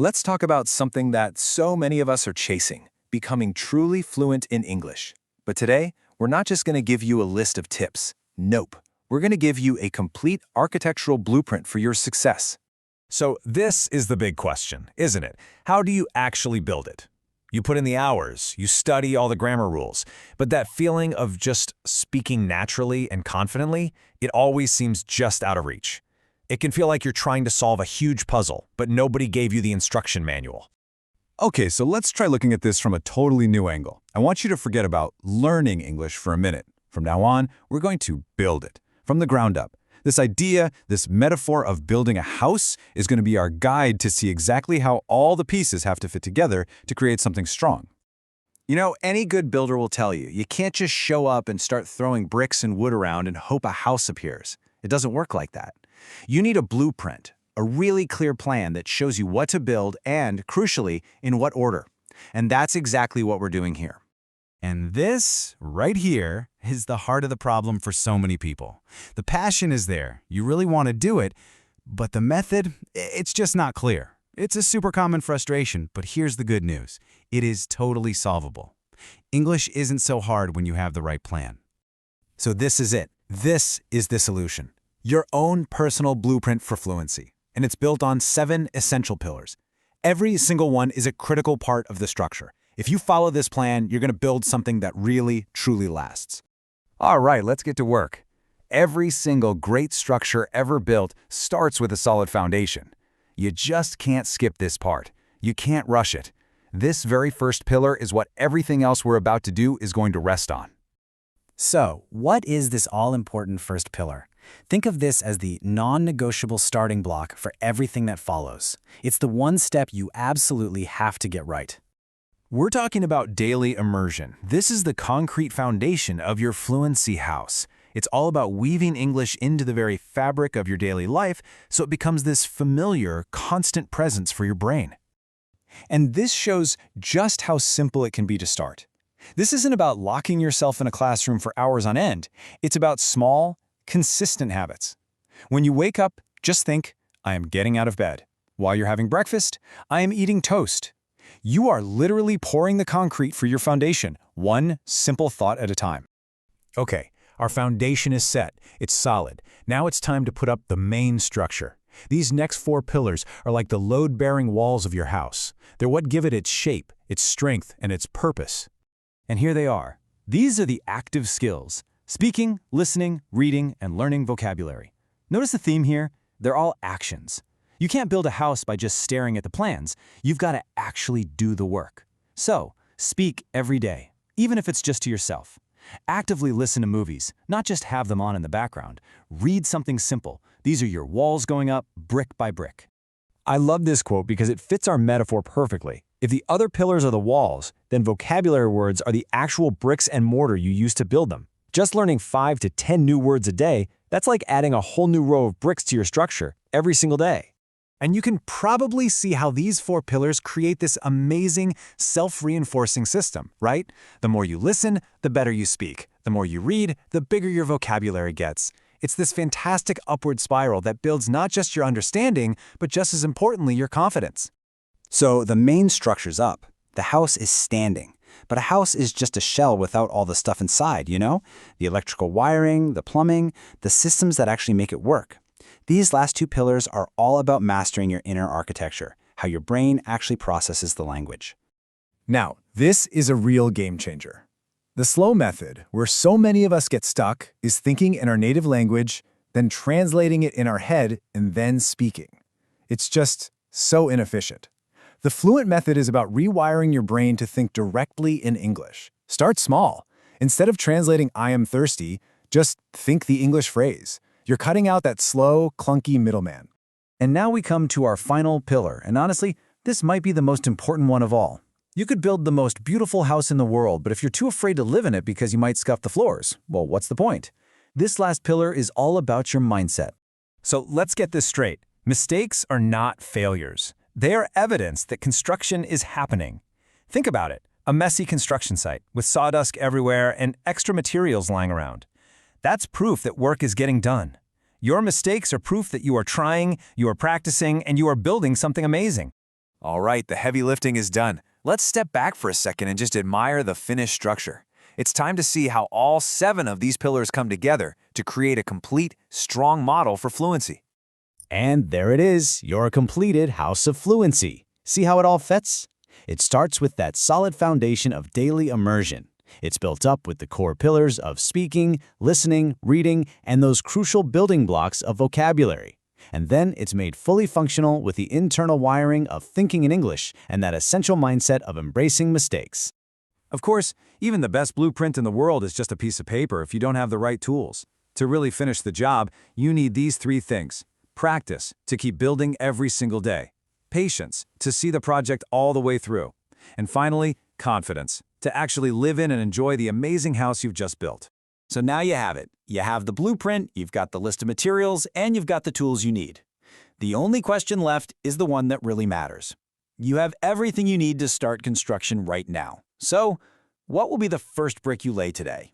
Let's talk about something that so many of us are chasing, becoming truly fluent in English. But today, we're not just going to give you a list of tips. Nope. We're going to give you a complete architectural blueprint for your success. So this is the big question, isn't it? How do you actually build it? You put in the hours, you study all the grammar rules, but that feeling of just speaking naturally and confidently, it always seems just out of reach. It can feel like you're trying to solve a huge puzzle, but nobody gave you the instruction manual. Okay, so let's try looking at this from a totally new angle. I want you to forget about learning English for a minute. From now on, we're going to build it from the ground up. This idea, this metaphor of building a house is going to be our guide to see exactly how all the pieces have to fit together to create something strong. You know, any good builder will tell you, you can't just show up and start throwing bricks and wood around and hope a house appears. It doesn't work like that. You need a blueprint, a really clear plan that shows you what to build and, crucially, in what order. And that's exactly what we're doing here. And this, right here, is the heart of the problem for so many people. The passion is there, you really want to do it, but the method, it's just not clear. It's a super common frustration, but here's the good news. It is totally solvable. English isn't so hard when you have the right plan. So this is it. This is the solution. Your own personal blueprint for fluency. And it's built on 7 essential pillars. Every single one is a critical part of the structure. If you follow this plan, you're going to build something that really, truly lasts. All right, let's get to work. Every single great structure ever built starts with a solid foundation. You just can't skip this part. You can't rush it. This very first pillar is what everything else we're about to do is going to rest on. So, what is this all-important first pillar? Think of this as the non-negotiable starting block for everything that follows. It's the one step you absolutely have to get right. We're talking about daily immersion. This is the concrete foundation of your fluency house. It's all about weaving English into the very fabric of your daily life so it becomes this familiar, constant presence for your brain. And this shows just how simple it can be to start. This isn't about locking yourself in a classroom for hours on end. It's about small, consistent habits. When you wake up, just think, I am getting out of bed. While you're having breakfast, I am eating toast. You are literally pouring the concrete for your foundation, one simple thought at a time. Okay, our foundation is set. It's solid. Now it's time to put up the main structure. These next 4 pillars are like the load-bearing walls of your house. They're what give it its shape, its strength, and its purpose. And here they are. These are the active skills: speaking, listening, reading, and learning vocabulary. Notice the theme here? They're all actions. You can't build a house by just staring at the plans. You've got to actually do the work. So, speak every day, even if it's just to yourself. Actively listen to movies, not just have them on in the background. Read something simple. These are your walls going up brick by brick. I love this quote because it fits our metaphor perfectly. If the other pillars are the walls, then vocabulary words are the actual bricks and mortar you use to build them. Just learning 5 to 10 new words a day, that's like adding a whole new row of bricks to your structure every single day. And you can probably see how these 4 pillars create this amazing self-reinforcing system, right? The more you listen, the better you speak. The more you read, the bigger your vocabulary gets. It's this fantastic upward spiral that builds not just your understanding, but just as importantly, your confidence. So the main structure's up. The house is standing. But a house is just a shell without all the stuff inside, you know? The electrical wiring, the plumbing, the systems that actually make it work. These last 2 pillars are all about mastering your inner architecture, how your brain actually processes the language. Now, this is a real game changer. The slow method, where so many of us get stuck, is thinking in our native language, then translating it in our head, and then speaking. It's just so inefficient. The fluent method is about rewiring your brain to think directly in English. Start small. Instead of translating "I am thirsty," just think the English phrase. You're cutting out that slow, clunky middleman. And now we come to our final pillar, and honestly, this might be the most important one of all. You could build the most beautiful house in the world, but if you're too afraid to live in it because you might scuff the floors, well, what's the point? This last pillar is all about your mindset. So let's get this straight. Mistakes are not failures. They are evidence that construction is happening. Think about it. A messy construction site with sawdust everywhere and extra materials lying around. That's proof that work is getting done. Your mistakes are proof that you are trying, you are practicing, and you are building something amazing. All right, the heavy lifting is done. Let's step back for a second and just admire the finished structure. It's time to see how all 7 of these pillars come together to create a complete, strong model for fluency. And there it is, your completed house of fluency. See how it all fits? It starts with that solid foundation of daily immersion. It's built up with the core pillars of speaking, listening, reading, and those crucial building blocks of vocabulary. And then it's made fully functional with the internal wiring of thinking in English and that essential mindset of embracing mistakes. Of course, even the best blueprint in the world is just a piece of paper if you don't have the right tools. To really finish the job, you need these 3 things. Practice, to keep building every single day. Patience, to see the project all the way through. And finally, confidence, to actually live in and enjoy the amazing house you've just built. So now you have it. You have the blueprint, you've got the list of materials, and you've got the tools you need. The only question left is the one that really matters. You have everything you need to start construction right now. So, what will be the first brick you lay today?